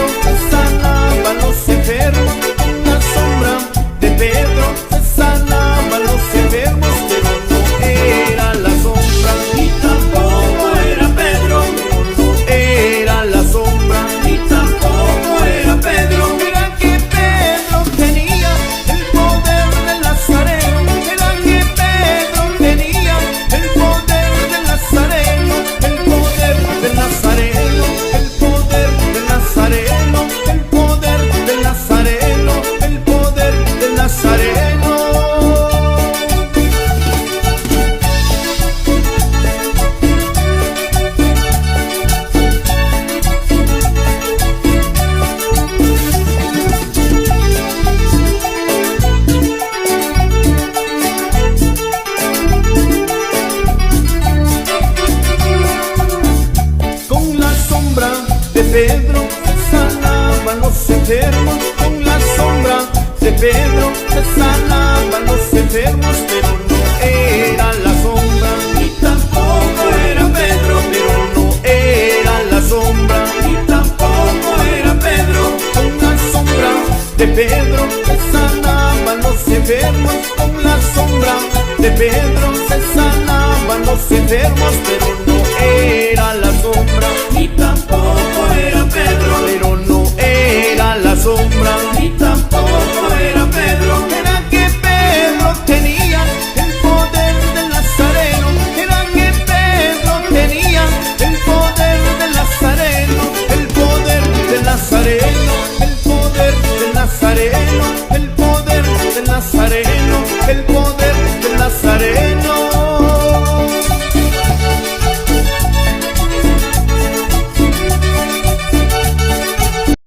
Pedro se sanaban los enfermos, con la sombra de Pedro se sanaban los enfermos, pero no era la sombra, ni tampoco era Pedro, no era la sombra, ni tampoco era Pedro. era que Pedro tenía el poder del Nazareno, era que Pedro tenía el poder del Nazareno, el poder del Nazareno, el poder del Nazareno, el poder del Nazareno, el poder del Nazareno. Con la sombra de Pedro se sanaban los enfermos, con la sombra de Pedro se sanaban los enfermos, pero no era la sombra, Ni tampoco era Pedro, pero no era la sombra, ni tampoco era Pedro. con la sombra de Pedro se sanaban los enfermos, con la sombra de Pedro se sanaban los enfermos, pero no era la sombra, Ni tampoco